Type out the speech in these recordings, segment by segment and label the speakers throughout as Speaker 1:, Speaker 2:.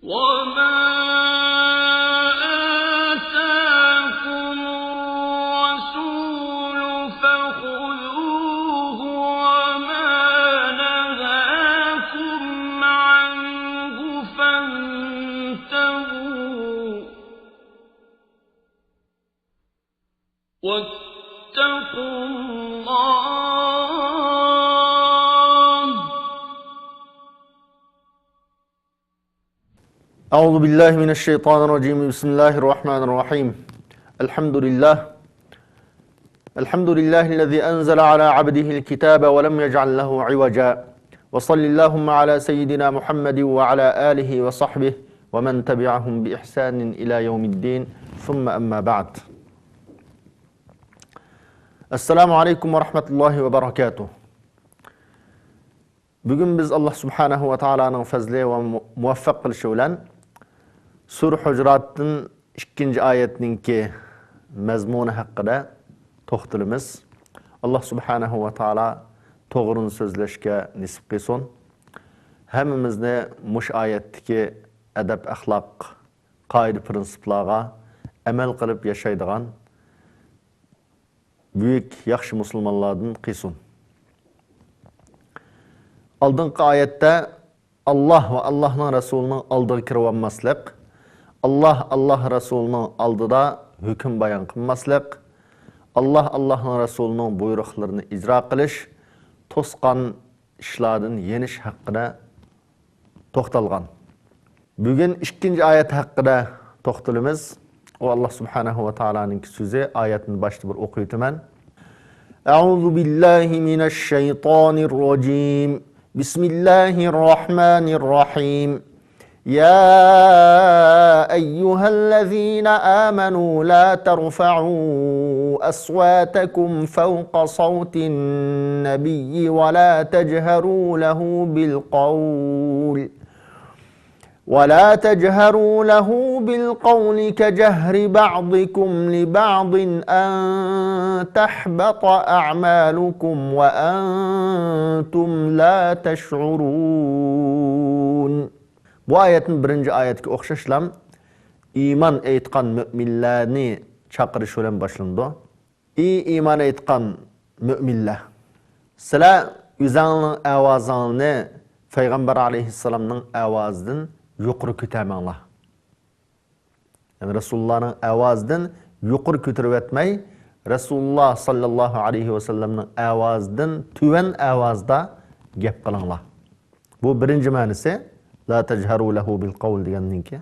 Speaker 1: وما آتاكم الرسول فخذوه وما نهاكم عنه فانتهوا واتقوا الله
Speaker 2: أعوذ بالله من الشيطان الرجيم بسم الله الرحمن الرحيم الحمد لله الذي أنزل على عبده الكتاب ولم يجعل له عوجا وصل اللهم على سيدنا محمد وعلى آله وصحبه ومن تبعهم بإحسان إلى يوم الدين ثم أما بعد السلام عليكم ورحمة الله وبركاته. Bugün biz Allah Subhanahu ve Taala'nın fazli ve muvaffaq qilishi bilan Sur Hujurat'ın 2. ayetininki mazmuni haqida to'xtalamiz. Allah Subhanahu ve Taala to'g'rini so'zlashga nisib qilsin. Hammamizni mush oyatdagi adab, axloq, qoida, prinsiplarga amal qilib yashaydigan büyük, yaxshi musulmonlardan qilsin. Aldınqı ayette Allah ve Allah'ın Resulü'nün aldığı kirib olmaslik, Allah Resulü'nün aldıda hüküm bayan qilmaslik, Allah'ın Resulü'nün buyruqlarini icra qilish, to'sqan ishlardan yenish haqida to'xtalgan. Bugun 2. ayet haqida to'xtalamiz. O Allah Subhanahu ve Taala'nın so'zi, oyatni boshida bir o'qiyman. A'udhu billahi mineşşeytanirracim. بسم الله الرحمن الرحيم يا أيها الذين آمنوا لا ترفعوا أصواتكم فوق صوت النبي ولا تجهروا له بالقول كجهر بعضكم لبعض أن تحبط أعمالكم وأنتم لا تشعرون. Bu ayetin 1. ayetki o'xshashlam iman aytgan müminlarni chaqirish bilan boshlanadi. Iman aytgan müminlar, sizlar o'zingizning ovozingizni Payg'ambar alayhissalomning ovozidan yuqori ko'tarmanglar. Yani Resulullah'ın ovozidan yuqori ko'tarib etmay, Rasulullah sallallahu alayhi ve sellem'nin ovozidan tuvan ovozda gap qilinglar. Bu birinci ma'nosi la tajharu lahu bil qawl deganninki.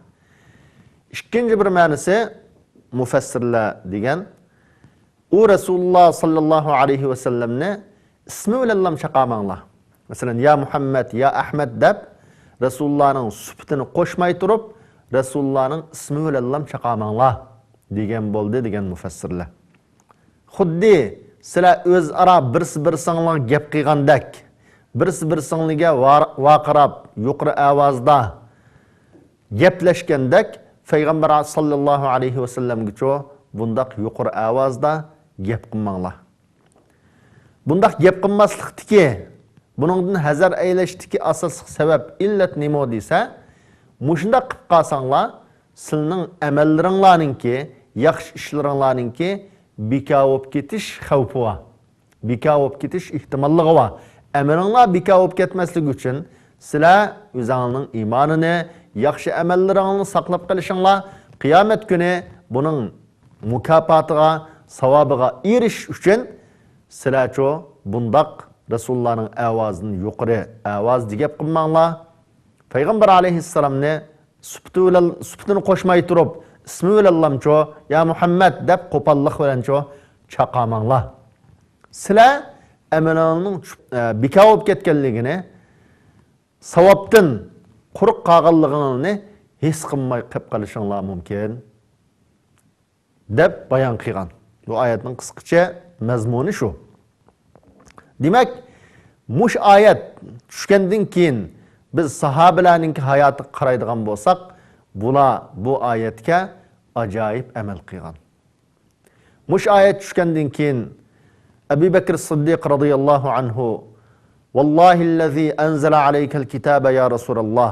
Speaker 2: İkinci bir ma'nosi mufassirlar degan. O Rasulullah sallallahu alayhi ve sellem'ni ismi bilan chaqamanglar. Masalan ya Muhammad, ya Ahmad deb Resulullah'ın sübtini qo'shmay turib, Resulullah'ın ismi bilan chaqamanglar degan bo'ldi degan mufassirlar. Xuddi sizlar o'zaro bir-biringizga gap qilgandek, bir-biringizga vaqirab, yuqori ovozda gaplashgandek, Payg'ambar sallallohu alayhi va sallamga bundaq yuqori ovozda gap qilmanglar. Bundaq gap qilmaslikdagi buningdan hazar aylashdiki asosiy sabab illat nima desa, mushunda qilib qolsanglar, sizning amallaringlarningki, yaxshi ishlaringlarningki beka bo'lib ketish xavfi bor. Beka bo'lib ketish ehtimolligi bor. Amaringlar beka bo'lib ketmasligi uchun sizlar o'zingizning iymonini, yaxshi amallaringizni saqlab qolishinglar, qiyomat kuni buning mukofotiga, savobiga erishish uchun sizlar bundaq Resulullah'ın ovozini yuqori ovoz deb qilmanglar. Payg'ambar alayhissalomni sübtini qo'shmay turib, ismi bilan ya Muhammad deb qo'pollik bilan chaqamanglar. Sizlar amalingning beka bo'lib ketganligini, savobdan quruq qolganligini his qilmay qilib qolishinglar mumkin deb bayon qilgan. Bu oyatning qisqacha mazmuni shu. Demek, mush ayet tushgandan keyin biz sahabalarning hayotiga qaraydigan bo'lsak, bular bu oyatga ajoyib amal qilgan. Mush ayet tushgandan keyin Abu Bakr Siddiq radhiyallohu anhu Vallahi allazi anzala alayka al-kitaba ya Rasulullah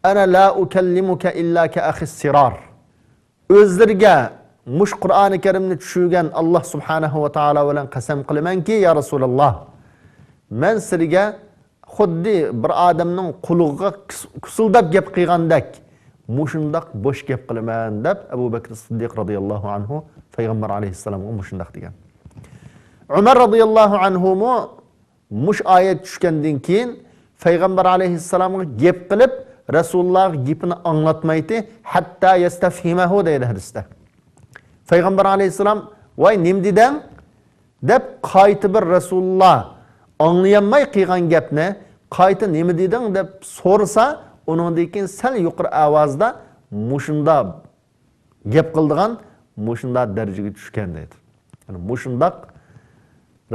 Speaker 2: ana la ukallimuka illa ka akhis sirar. O'zlariga mush Qur'oni Karimni tushirgan Alloh subhanahu va taolo bilan qasam qilamanki, ya Rasululloh, men sizga xuddi bir odamning qulug'iga kusildab gap qilgandek mushundaq bo'sh gap qilaman deb Abu Bakr Siddiq radhiyallohu anhu payg'ambar alayhissalomga mushundaq degan. Umar radhiyallohu anhu mush oyat tushgandan keyin payg'ambar alayhissalomga gap qilib Rasululloh gapini anglatmaydi, hatta yastafhimahu deydi hadisda. Payg'ambar alayhissalom voy nim dedan deb qayta bir Rasululloh anglayolmay qilgan gapni qayta nima deding deb so'rasa, uningdan keyin sal yuqori ovozda mushunda gap qildigan, mushunda darajaga tushgan deydi. Yani mushundaq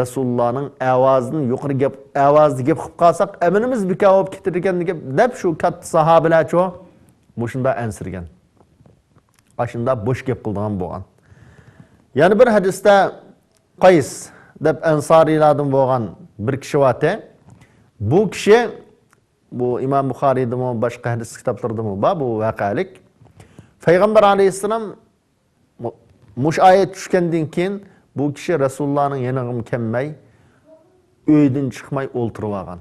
Speaker 2: Rasulullohning ovozini yuqori gap ovozda gap qilib qolsak, aminimiz bekavib ketirgan deb shu katta sahobalar cho mushunda ansirgan. Ashunda bo'sh gap qildigan bo'lgan. Yani bir hadisda Qays deb ansorilardan bo'lgan bir kishi vate. Bu kishi bu İmam Buxoriyda mı boshqa hadis kitoblarida mı bu vaqalik. Payg'ambar alayhissalom mush oyat tushgandan keyin bu kishi Rasulullohning yoniga kelmay, uydan chiqmay o'ltirib olgan.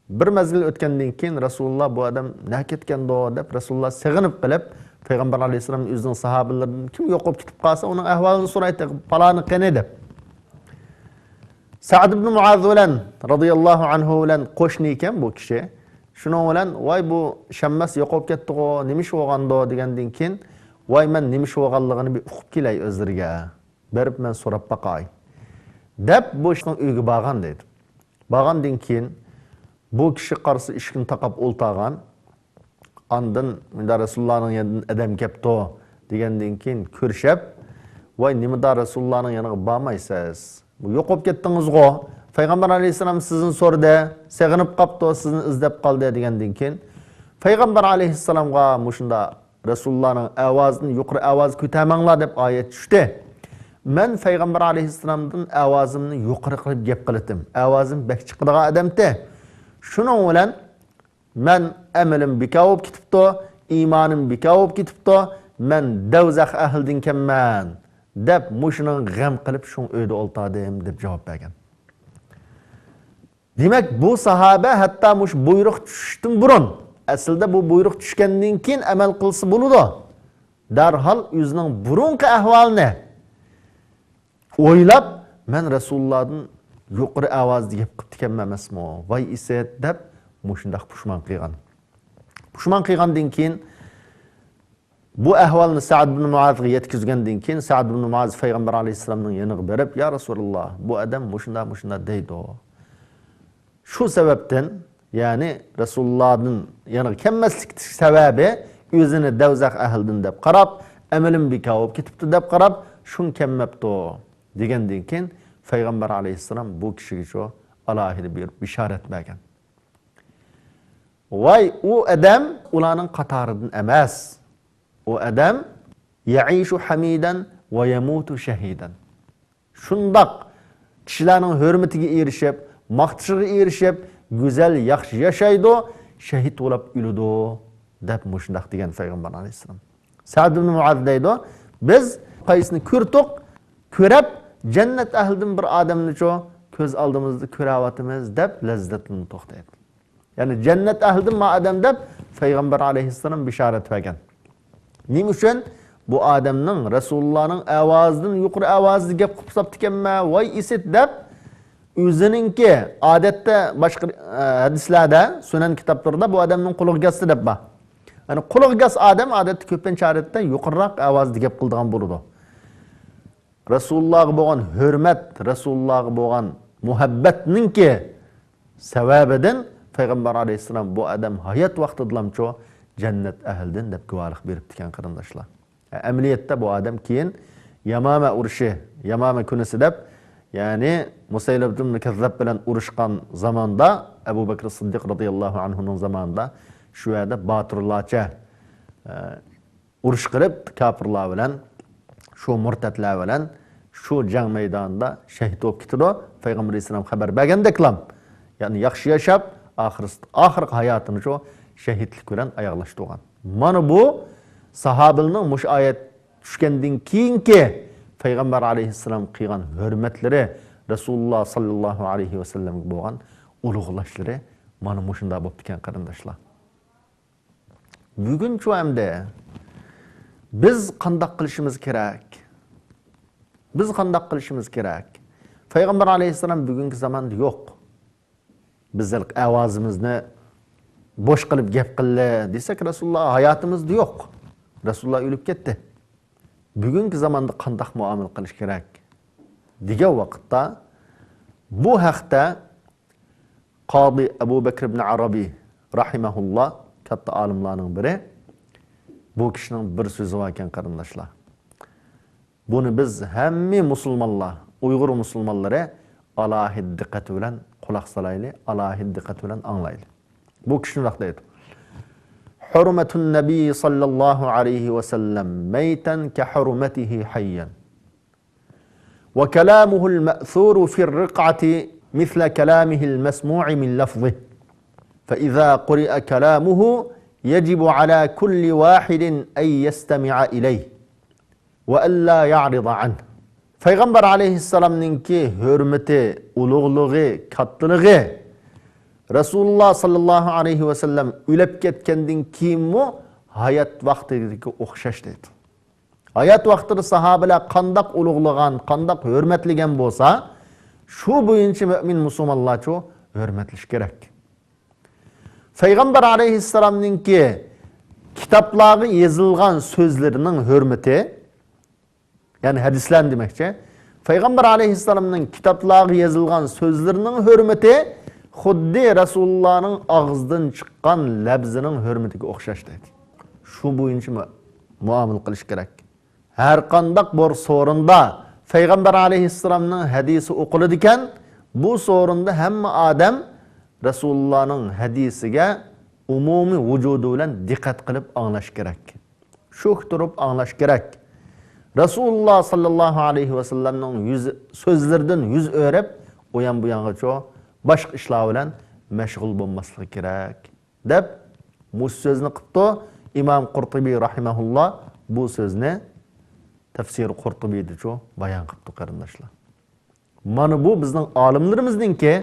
Speaker 2: Bir mazgil o'tgandan keyin Rasululloh bu odam nima ketgando deb Rasululloh sig'inib qilib Payg'ambar alayhissalom o'zining sahobalaridan kim yo'qolib ketib qolsa, uning ahvolini so'raydi, paloni qani deb. Sa'd ibn Muaz bilan radhiyallohu anhu bilan qo'shni ekan bu kishi. Shuning bilan voy bu Shammas yo'qolib ketdi-ku, nima ish bo'lgando degandan keyin voy men nima ish bo'lganligini bir uqib kelay o'zlariga. Berib men so'rab baqay. Deb bu ishning uyga borgan dedi. Borgandan keyin bu kishi qarshi ishkini taqab o'ltagan. Ondan menda Rasulullohning yonidan adam kelibdi degandan keyin ko'rishib, voy nimada Rasulullohning yoniga bormaysiz? Bu yo'qolib ketdingiz-ku. Payg'ambar alayhissalom sizni so'rdi, seg'inib qopdi, sizni izlab qoldi degandan keyin Payg'ambar alayhissalomga mushunda Rasulullohning ovozini yuqori ovoz ko'tarmanglar deb oyat tushdi. Men Payg'ambar alayhissalomdan ovozimni yuqori qilib gap qildim. Ovozim bek chiqadigan odamda. Shuning bilan men amalim bekavib ketibdi, iymonim bekavib ketibdi, men davzax ahlidan kelman deb mushuni g'am qilib shu uyda o'ltirdim deb javob bergan. Demak bu sahoba hatto mush buyruq tushishdan burun, aslida bu buyruq tushgandan keyin amal qilsa bo'ladi. Darhol o'zining burungi ahvolini o'ylab, men Rasulullohdan yuqori ovozda gap qilib emasmi? Voy isat deb mushundaq pushmon qilgan. Pushmon qilgandan keyin bu ahvolni Sa'd ibn Muazga yetkazgandan keyin Sa'd ibn Muaz payg'ambar alayhissalomning yoniga berib, "Ya Rasululloh, bu odam mushunda deydi." Shu sababdan, ya'ni Rasulullohning yoniga kelmaslik sababi o'zini davzax ahlidan deb qarab, amalim bekavib ketibdi deb qarab, shun kelmabdi degandan keyin payg'ambar alayhissalom bu kishiga shu alohida bir bishorat bergan. Voy u odam ularning qatoridan emas. O adam yaishu hamidan va yamutu shahidan. Shundaq kishilarning hurmatiga erishib, maqtishiga erishib, go'zal yaxshi yashaydi, shahid bo'lib o'ladi deb mushundaq degan payg'ambar alayhissalom. Sa'd ibn Muaz deydi, biz Qaysni ko'rdik, ko'rib jannat ahlidan bir odamni ko'z oldimizda ko'ryapmiz deb lazzatlanib to'xtaydi. Ya'ni jannat ahlidan ma odam deb payg'ambar alayhissalom bishorat bergan. Nima uchun bu odamning Rasulullohning ovozidan yuqori ovozda gap qilib saptikanma, voy isit deb o'zininki odatda boshqa hadislarda, sunan kitoblarida bu odamning quloq gasi deb bor. Ya'ni quloq gas odam odatda ko'pincha odatda yuqoriroq ovozda gap qiladigan bo'ladi. Rasulullohga bo'lgan hurmat, Rasulullohga bo'lgan muhabbatninki sababidan payg'ambar alayhissalom bu odam hayot vaqtidalamcho jannat ahlidan deb guvohlik beribdi ekan qarindoshlar. Amaliyotda bu odam keyin Yamama urushi, Yamama kunisi deb, ya'ni Musaylab ibn Kazzab bilan urushgan zamonda Abu Bakr Siddiq radhiyallohu anhuning zamonida shu yerda botirlarcha urush qilib kofirlar bilan, shu murtatlar bilan shu jang maydonida shahid bo'lib ketdi. Payg'ambar alayhisalom xabar bergandeklam, ya'ni yaxshi yashab, oxirgi hayotini shu şehitlik bilen ayaqlaştırgan. Mana bu sahabining mush oyat tushgandan keyingi Peygamber aleyhisselam qilgan hurmatlari, Rasululloh sallallohu alayhi vasallamga bo'lgan ulug'lashlari mana mushunda bo'lib ekan qarindoshlar. Bugun shu hamda biz qanday qilishimiz kerak? Biz qanday qilishimiz kerak? Peygamber aleyhisselam bugungi zamonda yo'q. Bizlar ovozimizni boş qilib gap qildi desak, Rasululloh hayotimizda yo'q. Rasululloh o'lib ketdi. Bugungi zamonda qanday muomala qilish kerak degan vaqtda bu haqda Qadi Abu Bakr ibn Arabiy rahimahulloh katta olimlarning biri bu kishining bir so'zi bor ekan qarindoshlar. Buni biz hamma musulmonlar, Uyg'ur musulmonlari alohida diqqat bilan quloq solaylik, alohida diqqat bilan anglaylik. Bu kishi shunday deydi: Hurmatun Nabiy sallallohu alayhi va sallam maytan ka hurmatihi hayyan. Wa kalamuhu al-ma'thur fi ar-riq'ati mithla kalamihi al-masmu'i min lafzihi. Fa idha quri'a kalamuhu yajibu ala kulli wahidin an yastami'a ilayhi wa an la ya'rida anhu. Peygamber aleyhisselam'ninki hürmeti, ulug'ligi, kattligi Rasululloh sallallohu alayhi va sallam o'lib ketgandan keyinmi hayot vaqtidagi o'xshash dedi. Hayot vaqtida sahobalar qandoq ulug'lagan, qandoq hurmatlagan bo'lsa, shu bo'yicha mu'min musulmonlar cho hurmatlash kerak. Peygamber aleyhisselam'ninki kitaplarga yozilgan so'zlarining hurmati, yani hadislar demakchi, Peygamber aleyhisselam'ning kitaplarga yozilgan so'zlarining hurmati xuddi Rasulullah'ның ağızdan chiqqan labzining hurmatiga o'xshash dedi. Shu bo'yicha muomala qilish kerak. Har qanday bir so'rinda Peygamber aleyhisselam'ning hadisi o'qiladi ekan, bu so'rinda hamma odam Rasulullah'ның hadisiga umumiy vujudi bilan diqqat qilib anglash kerak. Shu turib anglash kerak. Rasululloh sallallohu alayhi va sallamning so'zlaridan yuz o'rib, o yan bu yanga başqa ishlar bilan mashg'ul bo'lmaslik kerak deb bu so'zni qildi. İmam Qurtubi rahimahulloh bu so'zni tafsir Qurtubida bayon qildi qarindoshlar. Mana bu bizning olimlarimizninki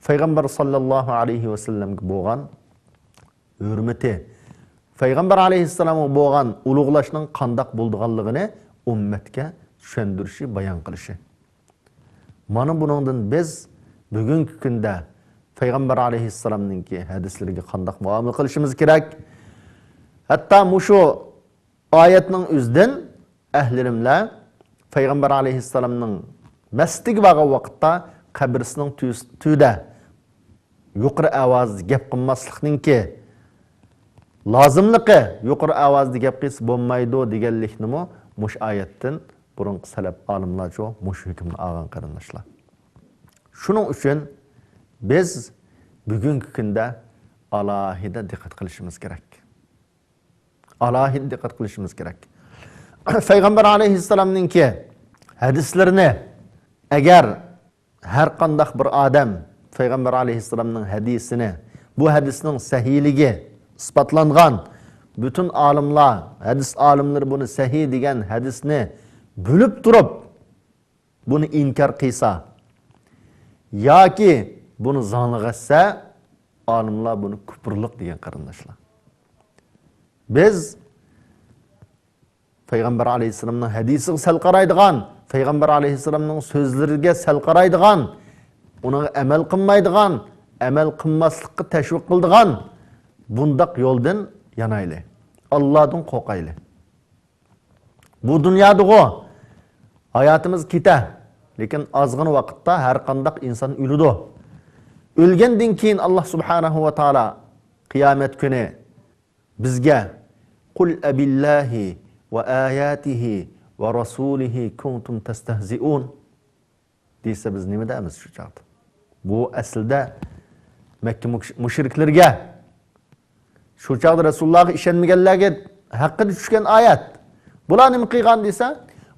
Speaker 2: Peygamber sallallohu alayhi va sallamga bo'lgan hurmati, Peygamber aleyhisselamga bo'lgan ulug'lashning qandoq bo'lganligini ummatga tushundirishi, bayon qilishi. Mana buningdan biz bugungi kunda Peygamber aleyhisselam'ninki hadislariga qandoq muomala qilishimiz kerak? Hatta mushu oyatning o'zidan ahlilimlar Peygamber aleyhisselam'ning mastig bo'lgan vaqtda qabrisining tuyida yuqori ovozda gap qilmaslikninki lozimligi, yuqori ovozda gap qilsa bo'lmaydi deganlikni mush oyatdan burungi salaf olimlar mush hukmni olgan qarindoshlar. Shuning uchun biz bugungi kunda alohida diqqat qilishimiz kerak. Alohida diqqat qilishimiz kerak. Peygamber aleyhisselam'ninki hadislarini agar har qanday bir odam Peygamber aleyhisselam'ning hadisini, bu hadisning sahihligi isbotlangan bütün olimlar, hadis olimlari buni sahih degan hadisni bo'lib turib buni inkor qilsa yoki buni zanglig'atsa, olimlar buni kufrlik degan qarindoshlar. Biz Peygamber aleyhisselam'ning hadisiga sal qaraydigan, Peygamber aleyhisselam'ning so'zlariga sal qaraydigan, ona amal qilmaydigan, amal qilmaslikka tashviq qildigan bundaq yo'ldan yanayli. Allah'dan qo'rqayli. Bu dunyoda hayotimiz keta, lekin ozg'in vaqtda har qanday inson o'ladi. O'lgandan keyin Alloh subhanahu va taolo qiyomat kuni bizga qul abillahi va ayatihi va rasulihi kuntum tastahzi'un desa biz nima deymiz shu chaqda? Bu aslida Makka mushriklarga, shu chaqda Rasulullohga ishonmaganlarga haqqida tushgan oyat. Bular nima qilgan desa,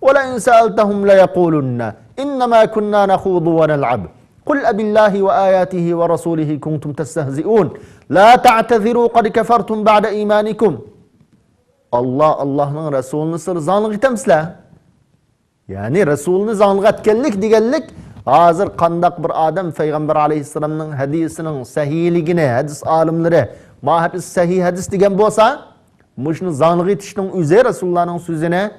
Speaker 2: "Wala in sa'altahum la yaqulunna innama kunna nakhudu wa nal'ab. Qul abillahi wa ayatihi wa rasulihi kuntum tastahzi'un. La ta'taziru qad kafartum ba'da imanikum. Allah'ın Resulünü sır zanlık etemsizler. Yani Resulünü zanlık etkenlik degenlik hazır kandak bir adam Peygamber aleyhisselam'ın hadisinin sahihligine hadis alimleri ma hadis sahih hadis degen bolsa muşunu zanlık etişinin üze Resulullah'ın sözüne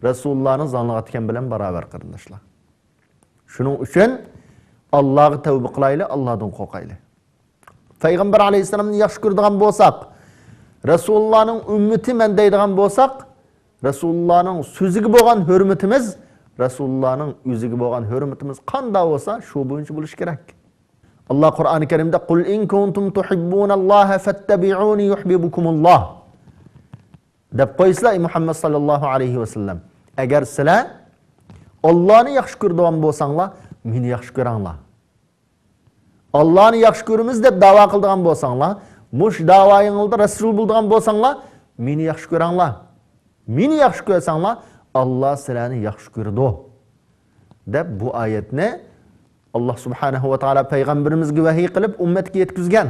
Speaker 2: Resulullah'ın zanlık etken bilen beraber kardeşler. Şunun üçün Allah'ı tövbe kılaylı, Allah'dan korkaylı. Peygamber aleyhisselam'ın yaxşı gördiğen bolsak, Resulullah'ın ümmeti men deydiğen bolsak, Resulullah'ın sözüge bolgan hürmetimiz, Resulullah'ın yüzüge bolgan hürmetimiz kanda olsa şu boyunca buluş gerek. Allah Kur'an-ı Kerim'de "Kul in kuntum tuhibbunallaha fattabi'uni yuhibbukumullah." dep koysizlar Muhammed sallallahu aleyhi ve sellem. Eğer sizler Allah'ını yaxşı gördiğen bolsanglar, meni yaxşı göranglar. Allah'ını yaxşı görümüz dep dava kıldıgan bolsanglar, muş davayыңızda Resul bulduğan bolsanglar, meni yaxşı göranglar. Meni yaxşı görsanglar, Allah sizlarni yaxşı gördi. Dep bu ayetni Allah subhanahu ve taala peygamberimizge vahiy qilib ummatga yetkizgan.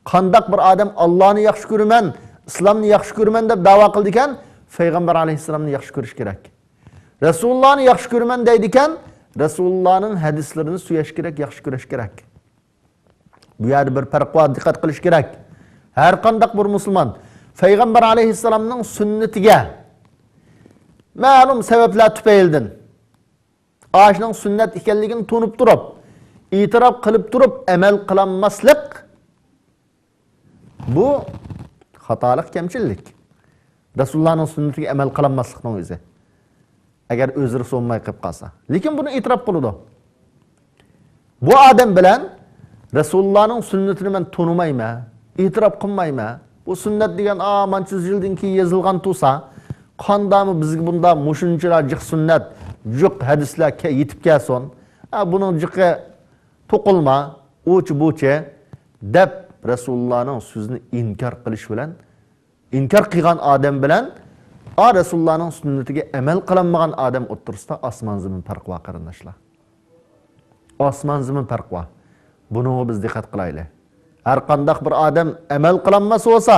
Speaker 2: Qandaq bir adam Allah'ını yaxşı görümen, İslam'ni yaxşı görümen dep dava qildi ekan, Peygamber aleyhisselam'ni yaxşı görüş kerak. Resulullah'ını yaxşı görümen deydi ekan, Resulullah'ın hadislerini suyaş gerek, yaxşı görüş gerek. Bu yerde bir fark var, dikkat qilish gerek. Her qandaq bir musulman Peygamber aleyhisselam'ın sünnetige ma'lum sebepler tüpeyildin. Aşının sünnet ekenligini tunup durup, itiraf qilib durup, emel kılanmaslık bu hatalık, kemçillik. Resulullah'ın sünnetiga emel kılanmaslıkның özü. Eğer özür sonmay qilib qalsa. Lekin bunu itiraf qiladi. Bu adam bilen Resulullah'ın sünnetini men tunumayman, itiraf qilmayman. Bu sünnet degen mancha yildan keyin yozilgan tursa, qandami bizga bunda mushunchalar jiq sünnet, jiq hadislar yetib kelsin. Buning jiqi to'qilma, o'chi bo'chi deb Resulullah'ın sözünü inkar qilish bilan, inkar qilgan adam bilan Resulullah'ın sünnetiga emel qilmagan adam o'tirsida osmon zamin farq bor qarindoshlar. Osmon zamin farq bor. Buni biz diqqat qilaylik. Har qandaq bir adam emel qilmasa bo'lsa,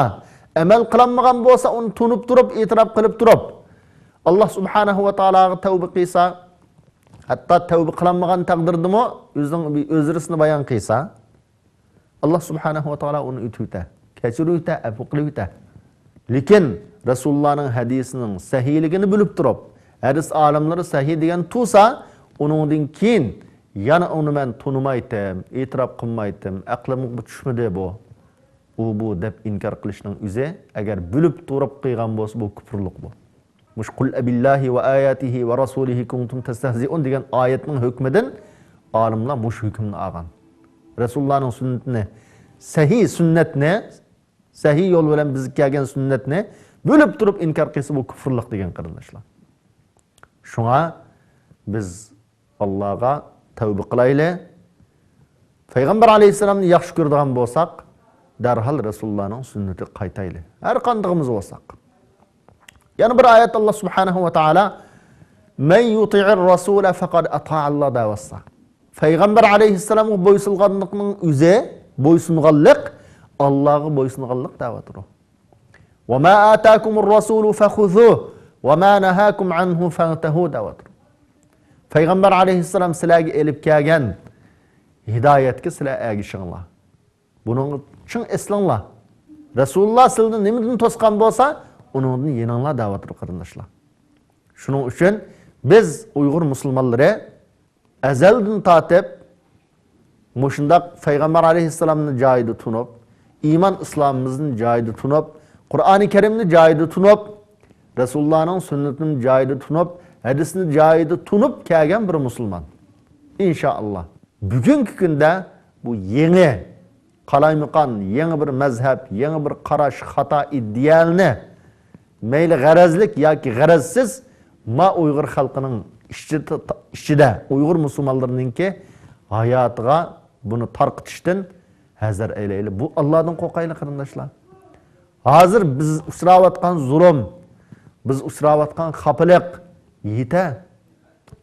Speaker 2: emel qilmagan bo'lsa, uni tunib turib, e'tirof qilib turib, Allah subhanahu va taologa tavba qilsa, hatto tavba qilmagan taqdirdimi o'zining o'zrisini bayon qilsa, Allah subhanahu va taolo uni o'tibdi, kechiruvdi, afu qilibdi. Lekin Resulullah'ın hadisinin sahihligini bilib turib, hadis alimlari sahih degan tursa, uningdan keyin yana uni men tunumaydim, e'tirof qilmaydim, aqlimga tushmadi bu. Bu deb inkar qilishning o'zi agar bilib turib qilgan bo'lsa, bu kufrlik bu. Mush qul abillahi va ayatihi va rasulihi kuntum tastahzi'un degan oyatning hukmidan olimlar mush hukmni olgan. Resulullah'ın sünnetini, sahih sünnetni, sahih yo'l bilan bizga kelgan sünnetni bilib turib inkar qilsa bu kufrlik degan qarindoshlar. Shunga biz Allohga tavba qilaylik. Peygamber aleyhisselamni yaxshi ko'radigan bo'lsak, darhol Resulullah'ın sünnetiga qaytaylik. Har qandığımız bo'lsak. Yana bir ayet Allah subhanahu wa taala "Men yuti'ir rasula faqad ata'allah" dawassa. Peygamber aleyhisselamga boysunganlıkның üze, boysunganlık Allah'a boysunganlık davadır. "Ve ma ataakumur rasulu fakhuzuhu ve ma nahakum anhu fantahu" davadır. Peygamber aleyhisselam sizlarga elib kelgan hidayetga sizlar ergishinglar. Buning uchun eslanglar. Rasululloh sizlarni nimadan to'sgan bo'lsa, uningdan yeninglar davatir qarindoshlar. Shuning uchun biz Uyg'ur musulmonlari azaldan tatib mushundaq Peygamber aleyhisselamni joyida tunib, iman islomimizni joyida tunib, Qur'oni Karimni joyida tunib, Resulullah'ın sünnetini joyida tunib, hadisni joyida tunib kelgan bir musulmon. İnşallah. Bugungi kunda bu yangi qalaymiqon, yangi bir mazhab, yangi bir qarash, xato idealni mayli g'arazlik yoki g'arazsiz ma Uyg'ur xalqining ichida Uyg'ur musulmonlarininki hayotiga buni tarqitishdan hazar aylaylik. Bu Allohdan qo'rqaylik qarindoshlar. Hozir biz uchrayotgan zulm, biz uchrayotgan xafalik yeta.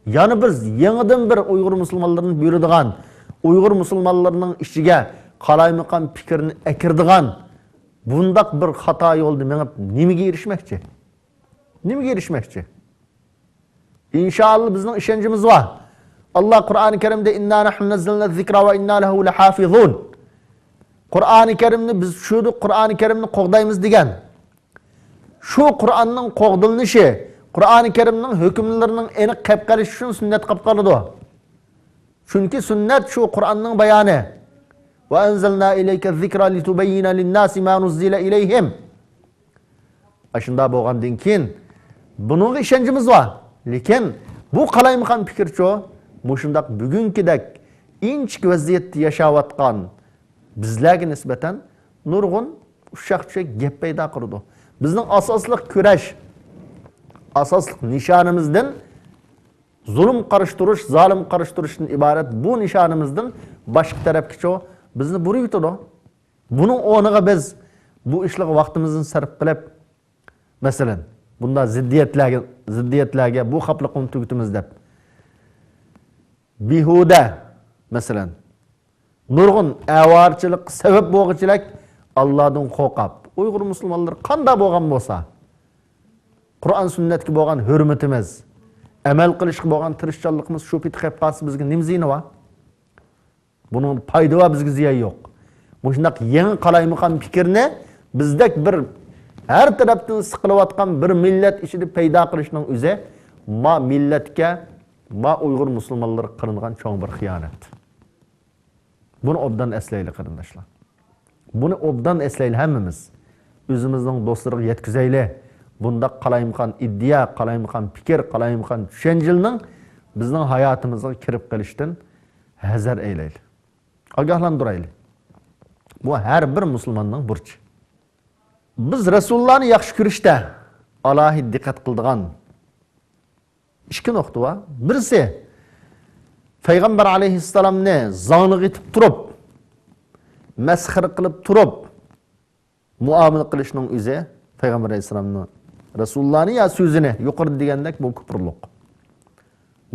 Speaker 2: Yani biz yangidan bir Uyg'ur musulmonlarini buyuradigan, Uyg'ur musulmonlarining ichiga qalaymiqan fikrini akirdigan bundaq bir xato yo'lda menib nimaga erishmoqchi? Nimaga erishmoqchi? İnşallah bizning ishonchimiz bor. Allah Qur'oni Karimda inna nahnu nazzalna zikra va inna lahu lahafizun. Qur'oni Karimni biz shu Qur'oni Karimni qo'g'daymiz degan. Shu Qur'onning qo'g'dilinishi, Qur'oni Karimning hukmlarining aniq qilib qolishi uchun sunnat qilib qoladi. Chunki sunnat shu Qur'onning bayoni. Va anzalna ilayka zikra litubayyana lin-nasi ma nuzila ilayhim. Ashunda bo'lgandan keyin buning ishonchimiz bor. Lekin bu qalaymiqan fikircho, mushundaq bugunkidek inchik vaziyatda yashayotgan bizlarga nisbatan nurg'un ushaqcha gap paydo qildi. Bizning asosli kurash, asosli nishonimizdan zulm qarashtirish, zolim qarashtirishdan iborat bu nishonimizdan boshqa tarafgacha bizni burib yutadi. Buning o'rniga biz bu ishlarga vaqtimizni sarf qilib, masalan, bunda ziddiyatlarga bu xapliqni tugutimiz deb. Bihuda, masalan, nurg'un avarchilik, sabab bo'g'ichilik Allohdan qo'rqib, Uyg'ur musulmonlar qanday bo'lgan bo'lsa, Qur'on sunnatga bo'lgan hurmatimiz, amal qilishga bo'lgan tirishchanligimiz shu pit qilib qolsa bizga nima ziyni bor? Buning foyda va bizga ziyon yo'q. Bu shunday yangi qalaymiqan fikrni bizdek bir her tarafdan sıkılayotgan bir millet işini paydo qilishning o'zi ma milletga, ma Uyg'ur musulmonlari qilingan cho'ng bir xiyonat. Buni obdan eslaylik qarindoshlar. Buni obdan eslaylik hammamiz. O'zimizning do'stlariga yetkazaylik. Bunda qalaymiqan iddia, qalaymiqan fikr, qalaymiqan tushunchaning bizning hayotimizga kirib qolishdan hazar eylaylik. Ogohlantiraylik. Bu har bir musulmonning burchi. Biz Rasulullah'ni yaxshi ko'rishda alohida diqqat qiladigan ikki nuqta bor. Birisi Payg'ambar alayhissalomni zoniga etib turib, masxara qilib turib muomala qilishning o'zi Payg'ambar alayhissalomni Rasulullah'ni ya so'zini yuqori degandek bu kufrlik.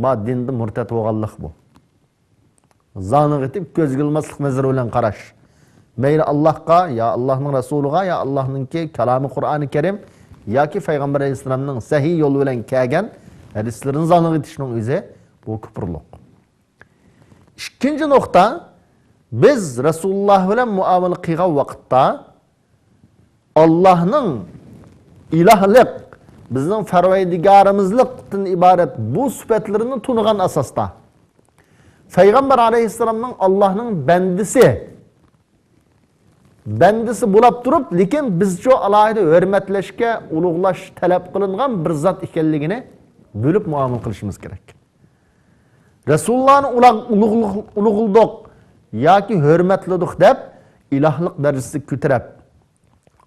Speaker 2: Ma dinda murtad bo'lganlik bu. Zoniga etib ko'zga ilmaslik nazar bilan qarash. Meyli Allah'a, ya Allah'ın Resulü'ne, ya Allah'ın ki kelamı Kur'an-ı Kerim, ya ki Peygamber Aleyhisselam'ın sahih yolu bilen kâgen, hadislerin zanı yetişinin özü, bu küfürlük. İkinci nokta, biz Resulullah bilen muamele kıygan vakitte, Allah'ın ilahlık, bizim ferveydigarımızlıktan ibaret bu sübetlerini tunugan asasta. Peygamber Aleyhisselam'ın Allah'ın bendisi bulab turib, lekin biz şu alohida hurmatlashga, ulug'lash talab qilingan bir zot ekanligini bo'lib muomala qilishimiz kerak. Rasulullohni ulug'ladik yoki hurmatladik deb ilohlik darajasiga ko'tarib,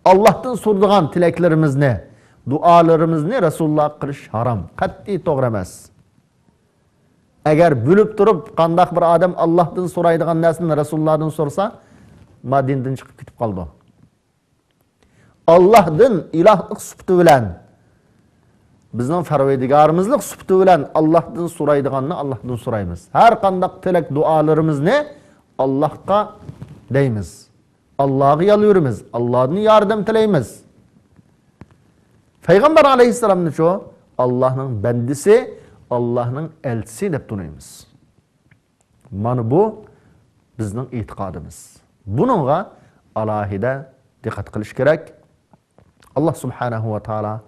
Speaker 2: Allohdan so'radigan tilaklarimizni, duolarimizni Rasululloh qilish harom, qat'iy to'g'ri emas. Agar bo'lib turib qanday bir odam Allohdan so'raydigan narsani Rasulullohdan so'rasa, Madindan chiqib ketib qoldi. Allohdan ilohlik sifati bilan bizning farvoydigorimizlik sifati bilan Allohdan so'raydiganni Allohdan so'raymiz. Har qanday tilak duolarimizni Allohga deymiz. Allohga yalvaramiz, Allohdan yordam tilaymiz. Payg'ambar alayhissalomni shu Allohning bandisi, Allohning elchisi deb tanıymiz. Mana bu bizning e'tiqodimiz. Bununla alohida diqqat qilish kerak. Allah subhanahu va taala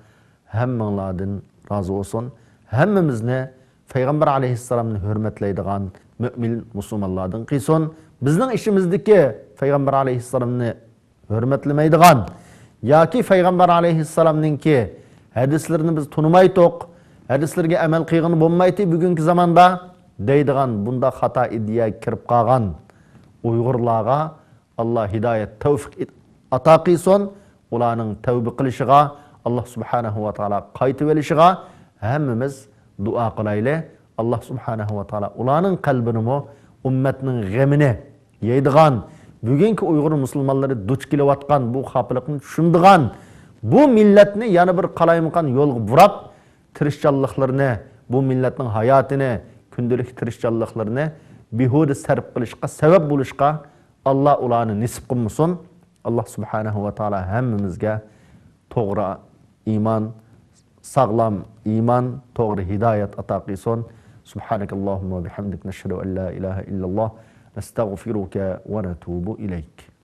Speaker 2: hammalardan razı olsun. Hammamizni Peygamber alayhissalomni hurmatlaydigan mu'min musulmonlardan qilsin. Bizning ishimizdagi Peygamber alayhissalomni hurmatlamaydigan yoki Peygamber alayhissalomningki hadislarini biz tunmaydiq, hadislarga amal qilgan bo'lmaydi bugungi zamonda deydigan bunda xato iddia kirib qolgan Uyg'urlarga Allah hidayet, tevfik ata qilsin. Ularning tavba qilishiga, Allah subhanahu va taala qaytib olishiga hammamiz duo qilaylik. Allah subhanahu va taala ularning qalbini, ummatning g'amini yeydigan, bugungi Uyg'ur musulmonlari duch kelayotgan bu xapliqni tushundigan, bu millatni yana bir qalaymiqan yo'lga burab, tirishchanliklarini, bu millatning hayotini, kundalik tirishchanliklarini behuda sarf qilishga, sabab bo'lishga Allah ularni nisib qilmasin. Allah subhanahu va taala hammamizga to'g'ri iymon, sağlam iman, to'g'ri hidoyat ato qilsin. Subhanakallahumma bihamdik nashhadu an la ilaha illalloh nastag'firuka va natubu ilayk.